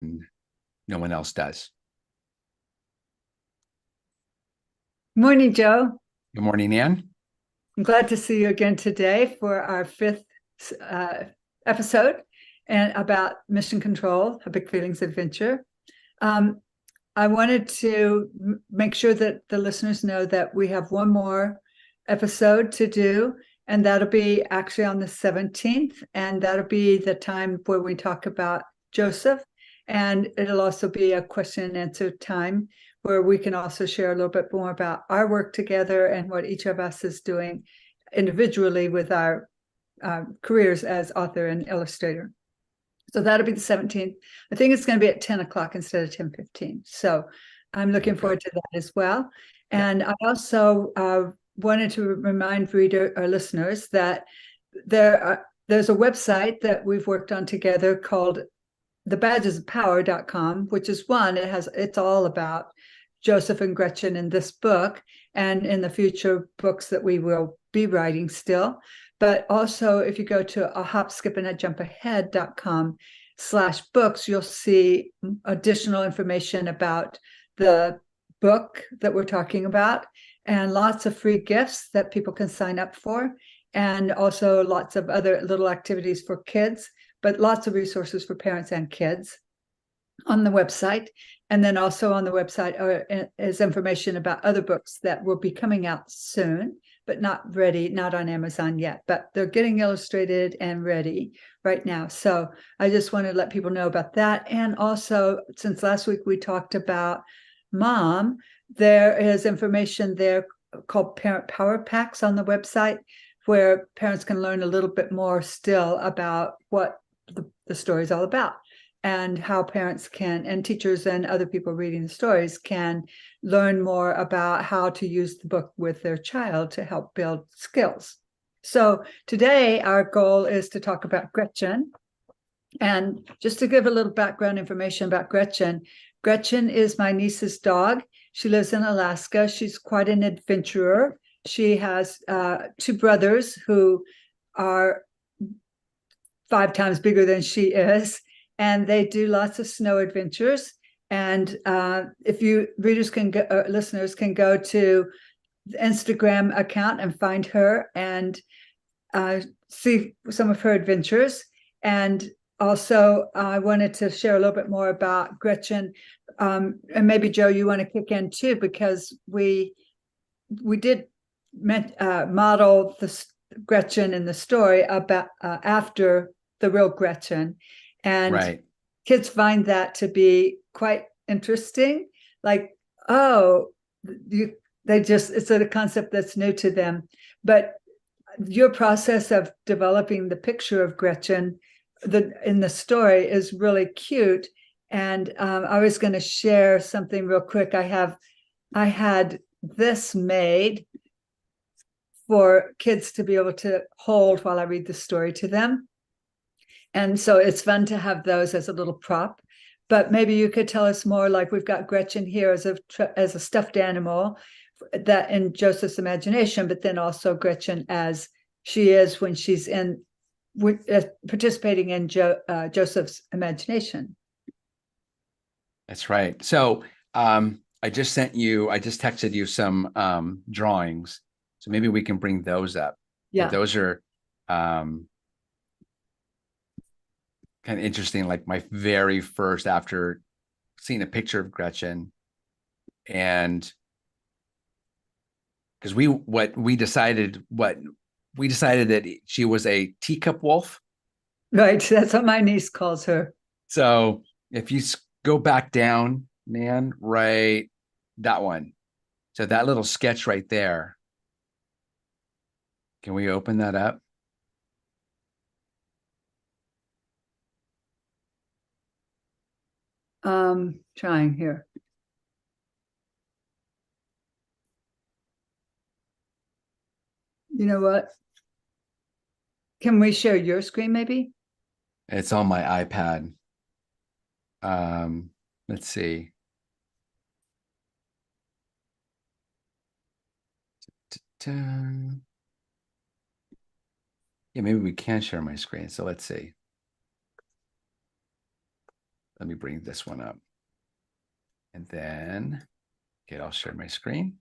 no one else does. Morning, Joe. Good morning, Ann. I'm glad to see you again today for our fifth uh, episode and about Mission Control, A Big Feelings Adventure. Um, I wanted to make sure that the listeners know that we have one more episode to do, and that'll be actually on the 17th, and that'll be the time where we talk about Joseph. And it'll also be a question and answer time where we can also share a little bit more about our work together and what each of us is doing individually with our careers as author and illustrator. So that'll be the 17th. I think it's going to be at 10 o'clock instead of 10:15. So I'm Oh, looking good. forward to that as well. Yeah. And I also wanted to remind reader or listeners that there's a website that we've worked on together called thebadgesofpower.com, which is one, it's all about Joseph and Gretchen in this book and in the future books that we will be writing still. But also, if you go to a hop, skip, and a jump ahead.com/books, you'll see additional information about the book that we're talking about and lots of free gifts that people can sign up for, and also lots of other little activities for kids, but lots of resources for parents and kids on the website. And then also on the website is information about other books that will be coming out soon, but not ready, not on Amazon yet, but they're getting illustrated and ready right now. So I just want to let people know about that. And also, since last week we talked about mom, there is information there called Parent Power Packs on the website where parents can learn a little bit more still about what the story is all about and how parents can, and teachers and other people reading the stories can learn more about how to use the book with their child to help build skills. So today our goal is to talk about Gretchen. And just to give a little background information about Gretchen, Gretchen is my niece's dog. She lives in Alaska. She's quite an adventurer. She has two brothers who are 5 times bigger than she is, and they do lots of snow adventures. And if you readers can go, listeners can go to the Instagram account and find her and see some of her adventures. And also, I wanted to share a little bit more about Gretchen. And maybe Joe, you want to kick in too, because we did model the Gretchen in the story about after the real Gretchen, and Right. kids find that to be quite interesting. Like, oh, you, they just it's a concept that's new to them. But your process of developing the picture of Gretchen in the story is really cute. And I was going to share something real quick. I had this made for kids to be able to hold while I read the story to them. And so it's fun to have those as a little prop. But maybe you could tell us more, like we've got Gretchen here as a stuffed animal that in Joseph's imagination, but then also Gretchen as she is when she's participating in Joseph's imagination. That's right. So I just texted you some drawings. So maybe we can bring those up. But Yeah. those are kind of interesting. Like my very first, after seeing a picture of Gretchen, and because we decided that she was a teacup wolf. Right. That's what my niece calls her. So if you go back down, man, right, that one. So that little sketch right there. Can we open that up? Trying here. You know what? Can we share your screen maybe? It's on my iPad. Um, let's see. Ta-ta. Yeah, maybe we can share my screen. So let's see. let me bring this one up. And then, okay, I'll share my screen.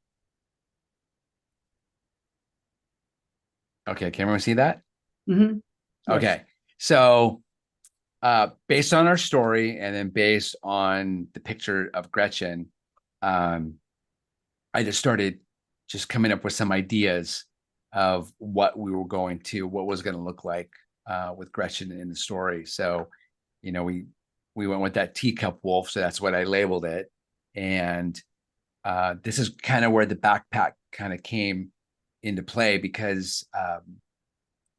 Okay, can everyone see that? Mhm. Yes. Okay, so based on our story and then based on the picture of Gretchen, I just started just coming up with some ideas of what was going to look like with Gretchen in the story. So, we went with that teacup wolf, so that's what I labeled it. And this is kind of where the backpack kind of came into play because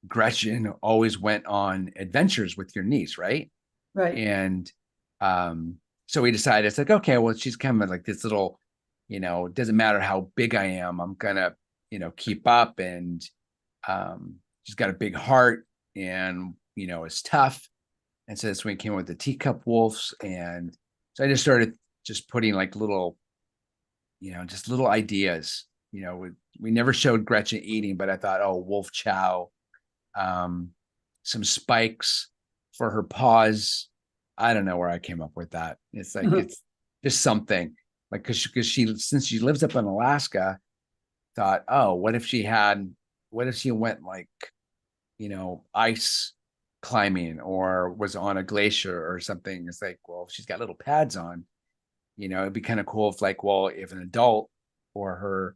Gretchen always went on adventures with your niece, right? Right. And so we decided it's like, okay, well, she's kind of like this little, it doesn't matter how big I am, I'm gonna, keep up. And she's got a big heart and, is tough. And so that's when we came up with the teacup wolves. And so I just started just putting like little, just little ideas. We never showed Gretchen eating, but I thought, oh, wolf chow, some spikes for her paws. I don't know where I came up with that. It's like it's just something like because she since she lives up in Alaska, thought, oh, what if she went like ice climbing or was on a glacier or something? It's like, well, if she's got little pads on, it'd be kind of cool if like, well, if an adult or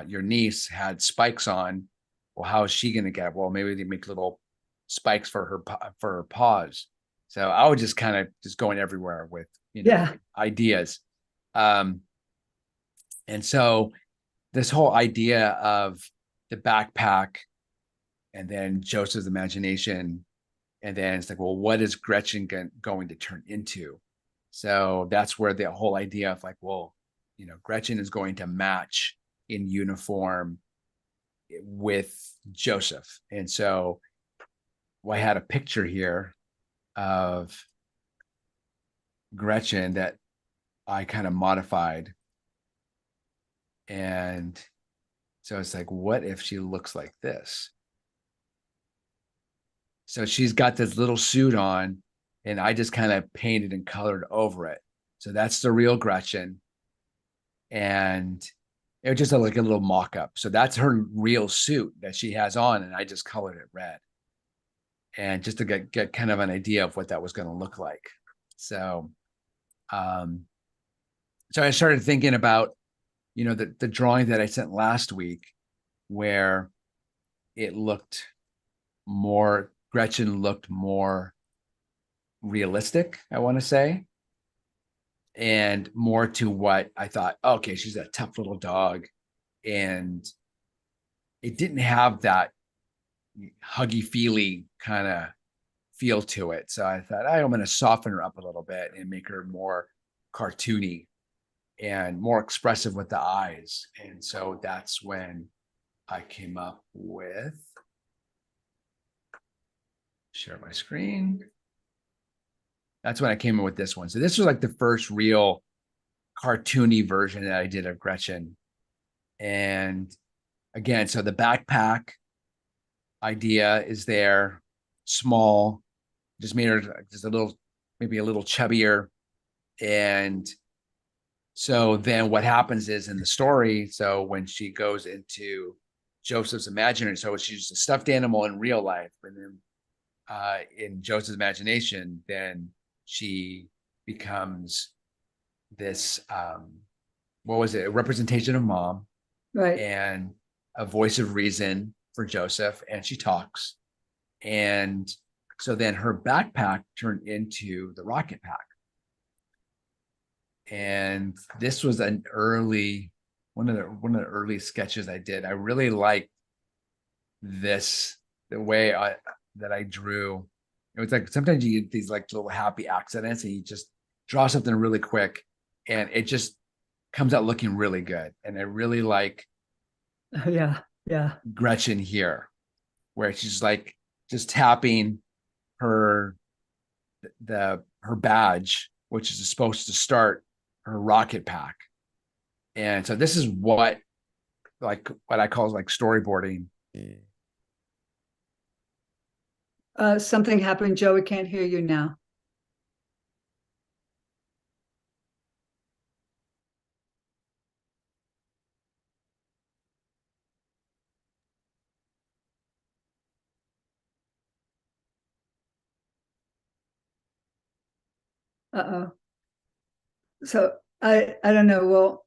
your niece had spikes on, well, how is she going to get? Well, maybe they make little spikes for her paws. So I was just kind of just going everywhere with Yeah. ideas. And so this whole idea of the backpack and then Joseph's imagination, and then it's like, well, what is Gretchen going to turn into? So that's where the whole idea of like, well, Gretchen is going to match in uniform with Joseph. And so I had a picture here of Gretchen that I kind of modified. And so it's like, what if she looks like this? So she's got this little suit on, and I just kind of painted and colored over it. So that's the real Gretchen. And it was just like a little mock-up. So that's her real suit that she has on, and I just colored it red. And just to get kind of an idea of what that was going to look like. So so I started thinking about, the drawing that I sent last week, where Gretchen looked more realistic, I want to say, and more to what I thought, okay, she's a tough little dog. And it didn't have that huggy feely kind of feel to it. So I thought, I'm going to soften her up a little bit and make her more cartoony and more expressive with the eyes. And so that's when I came up with, share my screen. That's when I came in with this one. So this was like the first real cartoony version that I did of Gretchen. And again, so the backpack idea is there, small, just made her just maybe a little chubbier. And so then what happens is in the story, so when she goes into Joseph's imaginary, so she's a stuffed animal in real life, and then in Joseph's imagination, then she becomes this, what was it? A representation of mom, Right. and a voice of reason for Joseph, and she talks. And so then her backpack turned into the rocket pack. And this was one of the early sketches I did. I really liked this, the way that I drew. It was like sometimes you get these like little happy accidents and you just draw something really quick and it just comes out looking really good. And I really like Yeah. Yeah. Gretchen here, where she's like just tapping her badge, which is supposed to start her rocket pack. And so this is what I call like storyboarding. Something happened, Joe. We can't hear you now. Uh-oh. So I don't know. Well,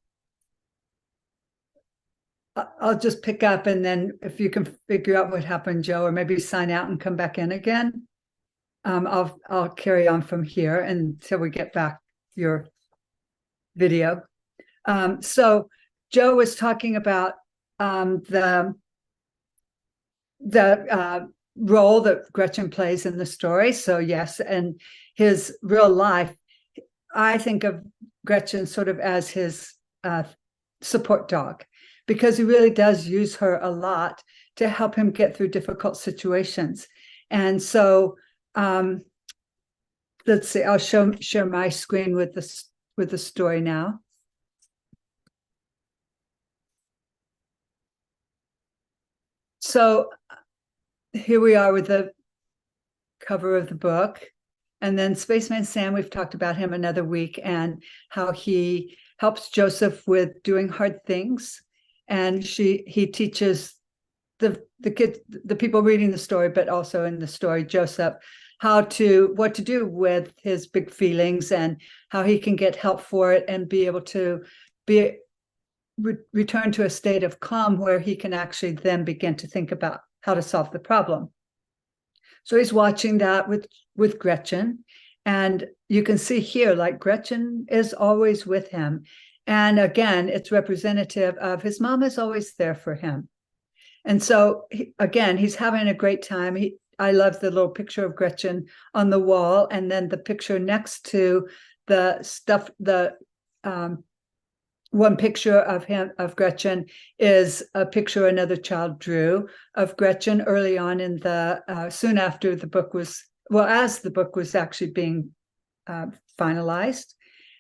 I'll just pick up, and then if you can figure out what happened, Joe, or maybe sign out and come back in again, I'll carry on from here until we get back your video. So Joe was talking about the role that Gretchen plays in the story. So yes, and his real life, I think of Gretchen sort of as his support dog, because he really does use her a lot to help him get through difficult situations. And so let's see, I'll share my screen with the story now. So here we are with the cover of the book. And then Spaceman Sam, we've talked about him another week and how he helps Joseph with doing hard things. And he teaches the kids, the people reading the story, but also in the story, Joseph, what to do with his big feelings and how he can get help for it and be able to return to a state of calm where he can actually then begin to think about how to solve the problem. So he's watching that with Gretchen, and you can see here, like, Gretchen is always with him. And again, it's representative of his mom is always there for him. And so again, he's having a great time. I love the little picture of Gretchen on the wall, and then the picture next to the stuff, one picture of Gretchen is a picture another child drew of Gretchen early on in soon after the book was, as the book was actually being finalized.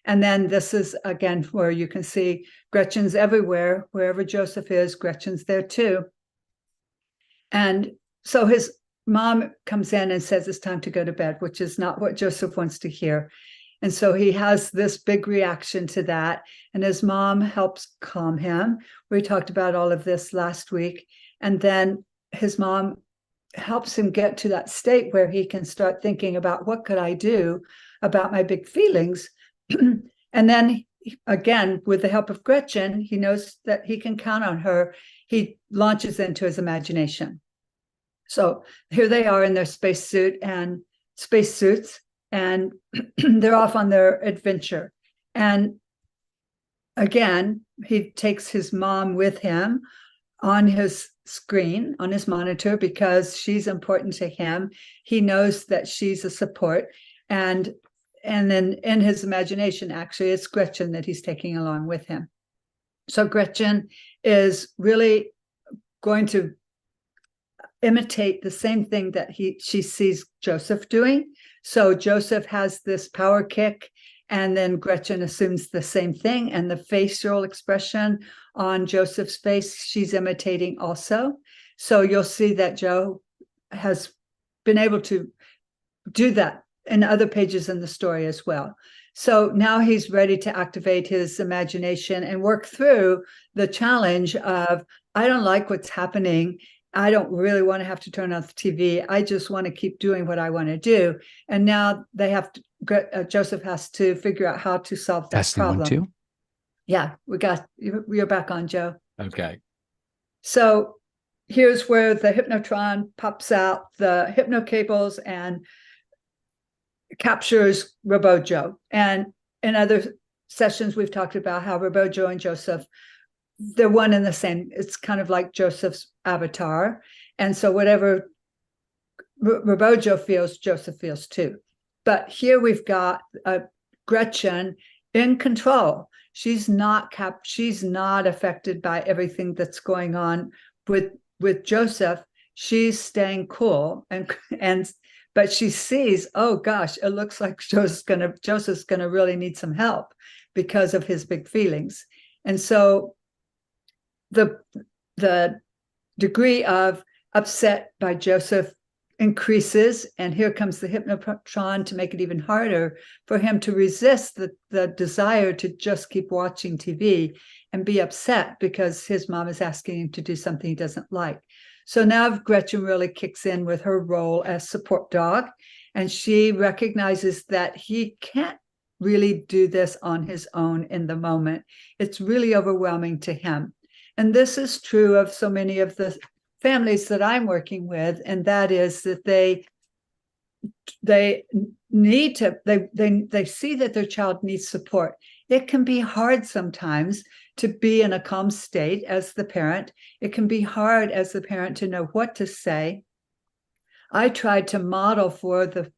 And then this is again where you can see Gretchen's everywhere. Wherever Joseph is, Gretchen's there too. And so his mom comes in and says it's time to go to bed, which is not what Joseph wants to hear. And so he has this big reaction to that. And his mom helps calm him. We talked about all of this last week. And then his mom helps him get to that state where he can start thinking about, what could I do about my big feelings? And then again, with the help of Gretchen, he knows that he can count on her. He launches into his imagination. So here they are in their spacesuits, and they're off on their adventure. And again, he takes his mom with him on his screen, on his monitor, because she's important to him. He knows that she's a support. And then in his imagination, actually, it's Gretchen that he's taking along with him. So Gretchen is really going to imitate the same thing that she sees Joseph doing. So Joseph has this power kick, and then Gretchen assumes the same thing, and the facial expression on Joseph's face, she's imitating also. So you'll see that Joe has been able to do that in other pages in the story as well. So now he's ready to activate his imagination and work through the challenge of, I don't like what's happening. I don't really want to have to turn off the TV. I just want to keep doing what I want to do. And now they have to, Joseph has to figure out how to solve that Testing problem. 1, 2. Yeah, you're back on, Joe. Okay. So here's where the Hypnotron pops out the hypno cables and captures Robojo. And in other sessions, we've talked about how Robojo and Joseph, they're one and the same. It's kind of like Joseph's avatar. And so whatever Robojo feels, Joseph feels too. But here we've got Gretchen in control. She's not affected by everything that's going on with Joseph. She's staying cool, but she sees, oh gosh, it looks like Joseph's gonna really need some help because of his big feelings. And so the degree of upset by Joseph increases, and here comes the Hypnotron to make it even harder for him to resist the desire to just keep watching TV and be upset because his mom is asking him to do something he doesn't like. So now Gretchen really kicks in with her role as support dog, and she recognizes that he can't really do this on his own in the moment. It's really overwhelming to him. And this is true of so many of the families that I'm working with, and that is that they need to, they see that their child needs support. It can be hard sometimes to be in a calm state as the parent. It can be hard as the parent to know what to say. I tried to model for the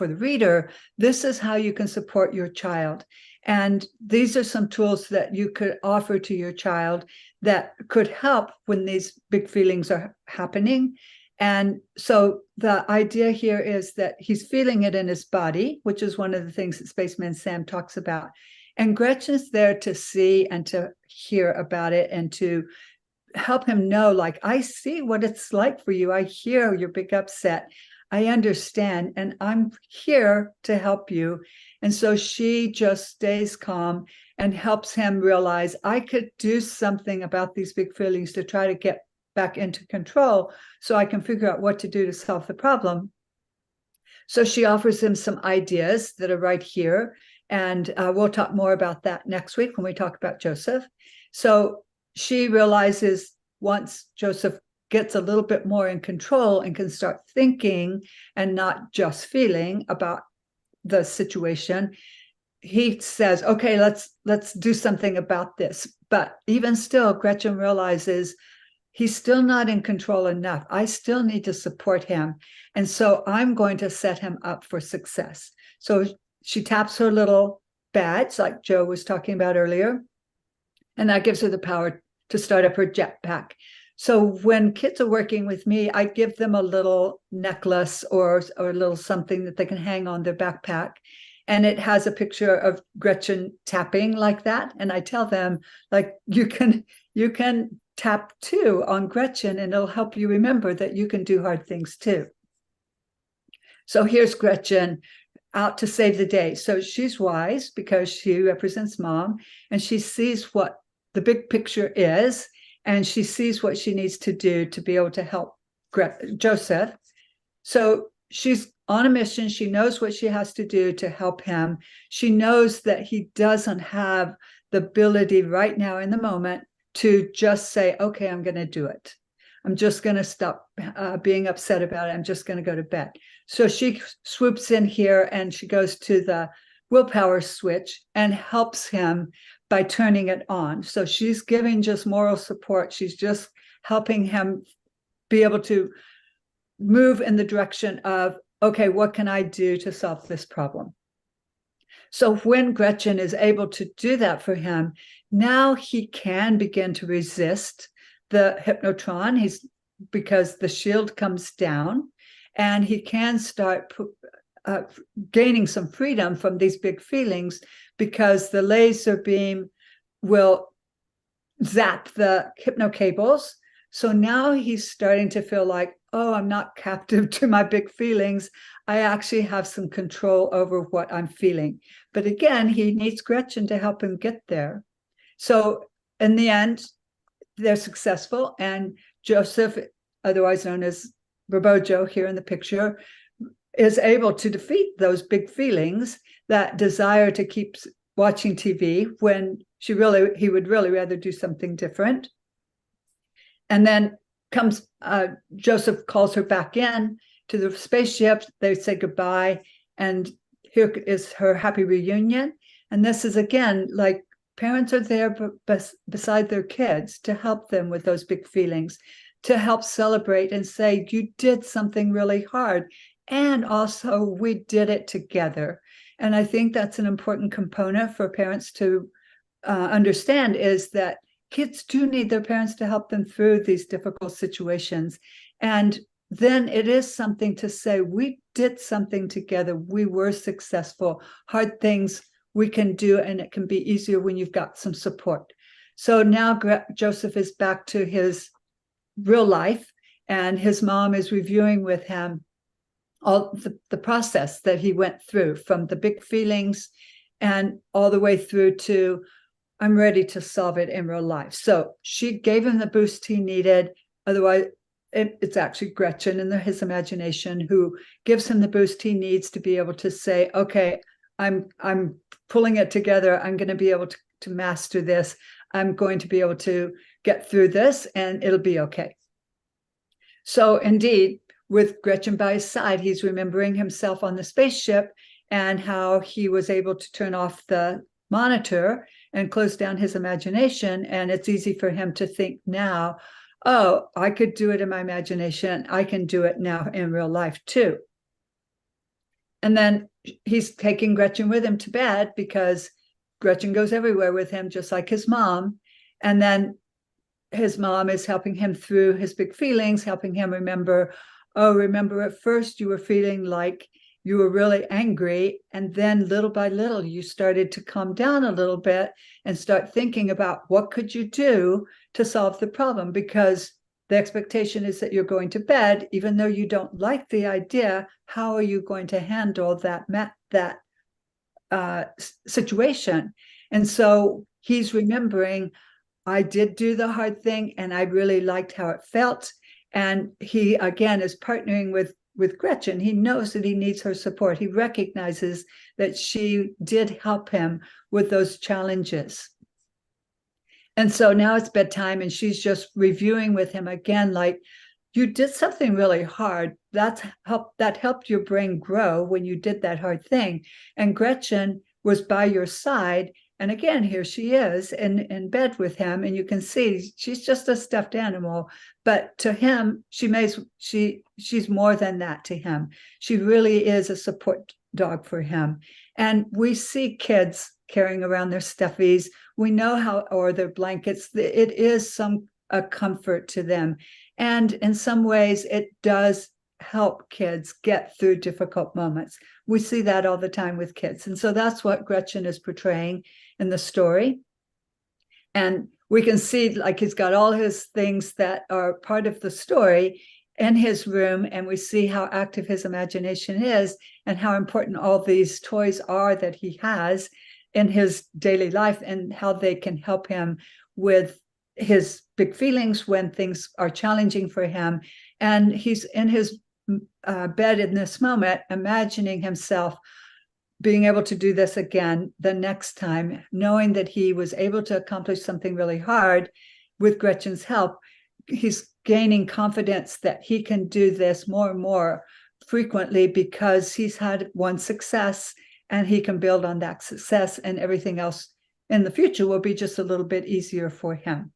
reader, this is how you can support your child. And these are some tools that you could offer to your child that could help when these big feelings are happening. And so the idea here is that he's feeling it in his body, which is one of the things that Spaceman Sam talks about. And Gretchen's there to see and to hear about it and to help him know, like, I see what it's like for you. I hear your big upset. I understand, and I'm here to help you. And so she just stays calm and helps him realize, I could do something about these big feelings to try to get back into control so I can figure out what to do to solve the problem. So she offers him some ideas that are right here. And we'll talk more about that next week when we talk about Joseph. So she realizes once Joseph gets a little bit more in control and can start thinking and not just feeling about the situation, he says, okay, let's do something about this. But even still, Gretchen realizes he's still not in control enough. I still need to support him. And so I'm going to set him up for success. So she taps her little badge, like Joe was talking about earlier, and that gives her the power to start up her jetpack. So when kids are working with me, I give them a little necklace or a little something that they can hang on their backpack. And it has a picture of Gretchen tapping like that. And I tell them, like, you can tap too on Gretchen, and it'll help you remember that you can do hard things too. So here's Gretchen out to save the day. So she's wise because she represents mom, and she sees what the big picture is, and she sees what she needs to do to be able to help Joseph. So she's on a mission. She knows what she has to do to help him. She knows that he doesn't have the ability right now in the moment to just say, okay, I'm going to do it. I'm just going to stop being upset about it. I'm just going to go to bed. So she swoops in here and she goes to the willpower switch and helps him by turning it on. So she's giving just moral support. She's just helping him be able to move in the direction of, okay, what can I do to solve this problem? So when Gretchen is able to do that for him, now he can begin to resist the hypnotron, because the shield comes down, and he can start gaining some freedom from these big feelings, because the laser beam will zap the hypnocables. So now he's starting to feel like, oh, I'm not captive to my big feelings. I actually have some control over what I'm feeling. But again, he needs Gretchen to help him get there. So in the end, they're successful, and Joseph, otherwise known as Rabojo here in the picture, is able to defeat those big feelings, that desire to keep watching TV when he would really rather do something different. And then comes Joseph calls her back in to the spaceship. They say goodbye, and here is her happy reunion. And this is, again, like, parents are there beside their kids to help them with those big feelings, to help celebrate and say, you did something really hard. And also, we did it together. And I think that's an important component for parents to understand, is that kids do need their parents to help them through these difficult situations. And then it is something to say, we did something together. We were successful. Hard things we can do, and it can be easier when you've got some support. So now Joseph is back to his real life, and his mom is reviewing with him all the process that he went through, from the big feelings and all the way through to, I'm ready to solve it in real life. So she gave him the boost he needed. Otherwise, it's actually Gretchen in his imagination who gives him the boost he needs to be able to say, okay, I'm pulling it together. I'm going to be able to master this. I'm going to be able to get through this, and it'll be okay. So indeed, with Gretchen by his side, he's remembering himself on the spaceship and how he was able to turn off the monitor and close down his imagination. And it's easy for him to think now, oh, I could do it in my imagination. I can do it now in real life too. And then he's taking Gretchen with him to bed because Gretchen goes everywhere with him, just like his mom. And then his mom is helping him through his big feelings, helping him remember, oh, remember at first you were feeling like you were really angry. And then little by little, you started to calm down a little bit and start thinking about what could you do to solve the problem? Because the expectation is that you're going to bed, even though you don't like the idea. How are you going to handle that situation? And so he's remembering, I did do the hard thing, and I really liked how it felt. And he, again, is partnering with Gretchen. He knows that he needs her support. He recognizes that she did help him with those challenges. And so now it's bedtime, and she's just reviewing with him again, like, you did something really hard. That helped your brain grow when you did that hard thing. And Gretchen was by your side. And again, here she is in bed with him, and you can see she's just a stuffed animal. But to him, she's more than that to him. She really is a support dog for him. And we see kids carrying around their stuffies. We know how, or their blankets. It is a comfort to them. And in some ways, it does help kids get through difficult moments. We see that all the time with kids. And so that's what Gretchen is portraying in the story. And we can see, like, he's got all his things that are part of the story in his room, and we see how active his imagination is and how important all these toys are that he has in his daily life, and how they can help him with his big feelings when things are challenging for him. And he's in his bed in this moment, imagining himself being able to do this again the next time, knowing that he was able to accomplish something really hard with Gretchen's help. He's gaining confidence that he can do this more and more frequently because he's had one success, and he can build on that success, and everything else in the future will be just a little bit easier for him.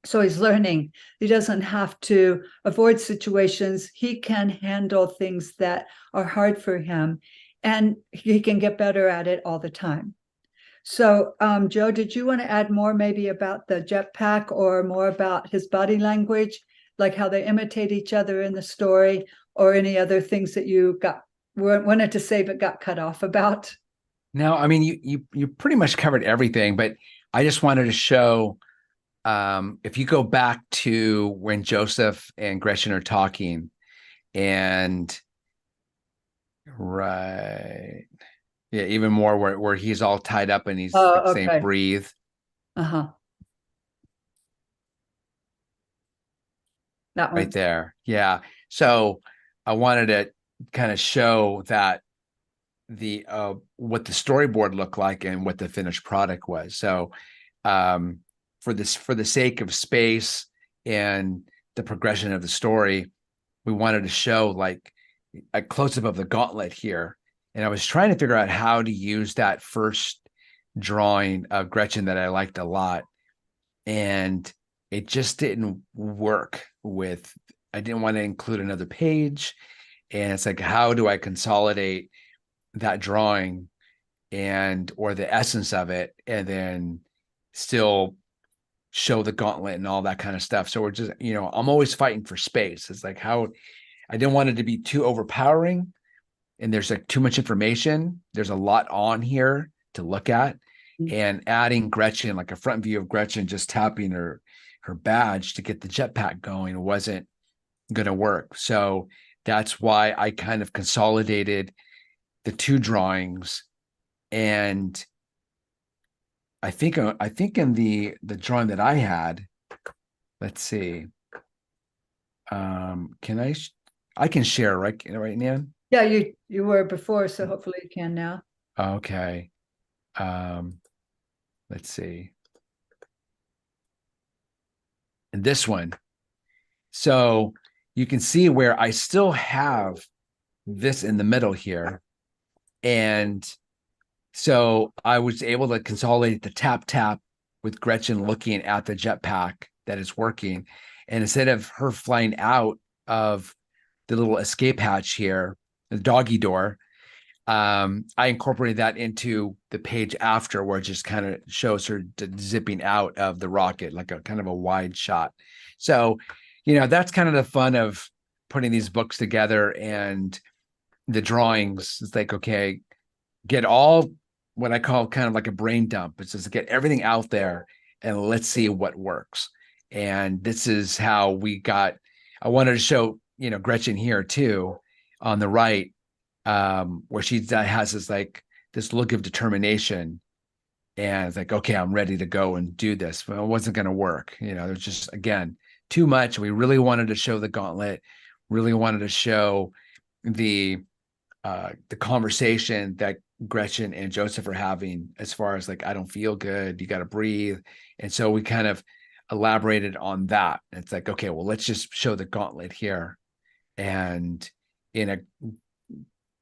So he's learning. He doesn't have to avoid situations. He can handle things that are hard for him, and he can get better at it all the time. So, Joe, did you want to add more maybe about the jetpack, or more about his body language, like how they imitate each other in the story, or any other things that you wanted to say but got cut off about? No, I mean, you pretty much covered everything, but I just wanted to show, if you go back to when Joseph and Gretchen are talking, and right, yeah, even more where he's all tied up and he's like saying Okay. breathe. Uh-huh. That Right one. there. Yeah. So I wanted to kind of show that the what the storyboard looked like and what the finished product was. So for the sake of space and the progression of the story, we wanted to show like a close-up of the gauntlet here. And I was trying to figure out how to use that first drawing of Gretchen that I liked a lot. And it just didn't work I didn't want to include another page. And it's like, how do I consolidate that drawing or the essence of it, and then still show the gauntlet and all that kind of stuff. So we're just, I'm always fighting for space. It's like how I didn't want it to be too overpowering, and there's like too much information. There's a lot on here to look at, and adding Gretchen, like a front view of Gretchen just tapping her badge to get the jetpack going, wasn't going to work. So that's why I kind of consolidated the two drawings. And I think in the drawing that I had, let's see, I can share, right, Nan? Yeah, you were before, so hopefully you can now. Okay. let's see. And this one. So you can see where I still have this in the middle here. And so I was able to consolidate the tap tap with Gretchen looking at the jetpack that is working. And instead of her flying out of the little escape hatch here, the doggy door, I incorporated that into the page after, where it just kind of shows her zipping out of the rocket, like a kind of a wide shot. So, that's kind of the fun of putting these books together, and the drawings. It's like, okay, get all what I call kind of like a brain dump. It's just get everything out there and let's see what works. And this is how I wanted to show, Gretchen here too, on the right, where she has this look of determination, and it's like, okay, I'm ready to go and do this. But it wasn't going to work. There's just, again, too much. We really wanted to show the gauntlet, really wanted to show the conversation that Gretchen and Joseph are having, as far as like, I don't feel good, you got to breathe. And so we kind of elaborated on that. It's like, okay, well, let's just show the gauntlet here, and in a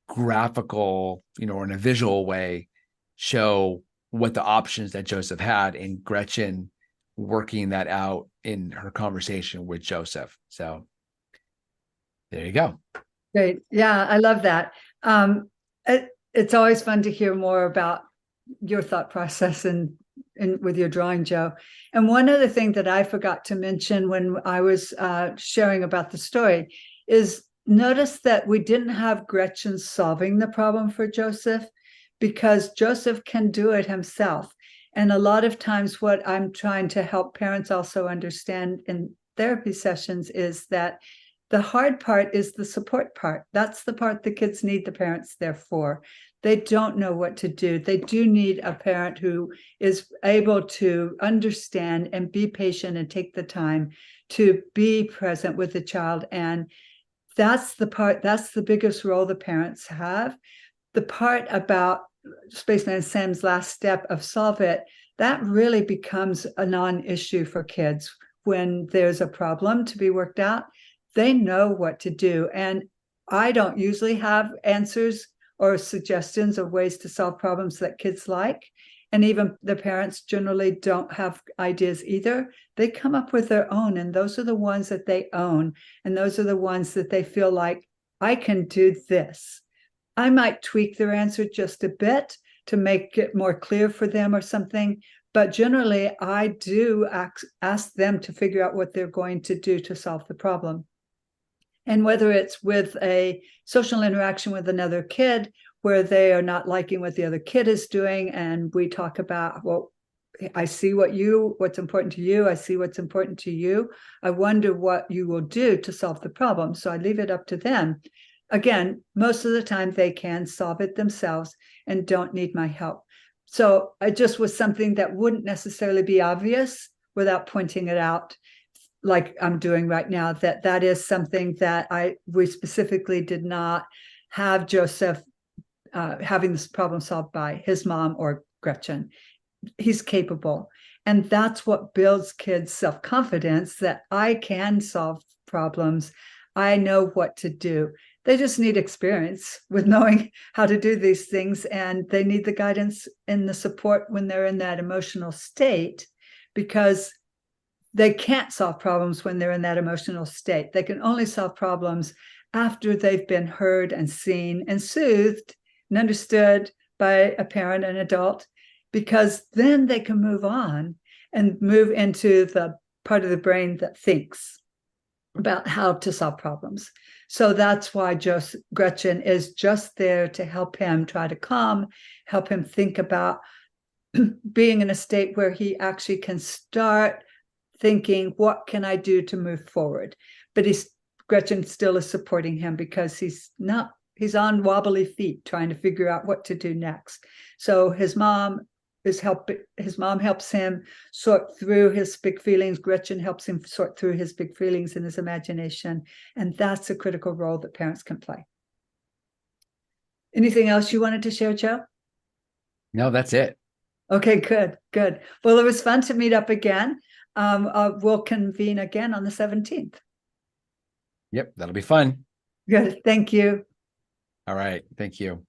graphical, or in a visual way, show what the options that Joseph had, and Gretchen working that out in her conversation with Joseph. So there you go. Great. Yeah, I love that. It's always fun to hear more about your thought process and with your drawing, Joe. And one other thing that I forgot to mention when I was sharing about the story is, notice that we didn't have Gretchen solving the problem for Joseph, because Joseph can do it himself. And a lot of times what I'm trying to help parents also understand in therapy sessions is that the hard part is the support part. That's the part the kids need the parents there for. They don't know what to do. They do need a parent who is able to understand and be patient and take the time to be present with the child. And that's the biggest role the parents have. The part about Spaceman Sam's last step of solve it, that really becomes a non-issue for kids. When there's a problem to be worked out, they know what to do. And I don't usually have answers or suggestions of ways to solve problems that kids like. And even the parents generally don't have ideas either. They come up with their own, and those are the ones that they own. And those are the ones that they feel like, I can do this. I might tweak their answer just a bit to make it more clear for them or something. But generally, I do ask them to figure out what they're going to do to solve the problem. And whether it's with a social interaction with another kid where they are not liking what the other kid is doing, and we talk about, well, I see what's important to you. I see what's important to you. I wonder what you will do to solve the problem. So I leave it up to them. Again, most of the time they can solve it themselves and don't need my help. So it just was something that wouldn't necessarily be obvious without pointing it out, like I'm doing right now, that is something that we specifically did not have Joseph having this problem solved by his mom or Gretchen. He's capable. And that's what builds kids' self-confidence, that I can solve problems. I know what to do. They just need experience with knowing how to do these things. And they need the guidance and the support when they're in that emotional state, because they can't solve problems when they're in that emotional state. They can only solve problems after they've been heard and seen and soothed and understood by a parent and adult, because then they can move on and move into the part of the brain that thinks about how to solve problems. So that's why Gretchen is just there to help him try to calm, help him think about being in a state where he actually can start thinking, what can I do to move forward? But Gretchen still is supporting him, because he's on wobbly feet trying to figure out what to do next. So his mom helps him sort through his big feelings. Gretchen helps him sort through his big feelings in his imagination. And that's a critical role that parents can play. Anything else you wanted to share, Joe? No, that's it. Okay, good, good. Well, it was fun to meet up again. We'll convene again on the 17th. Yep, that'll be fun. Good, thank you. All right. Thank you.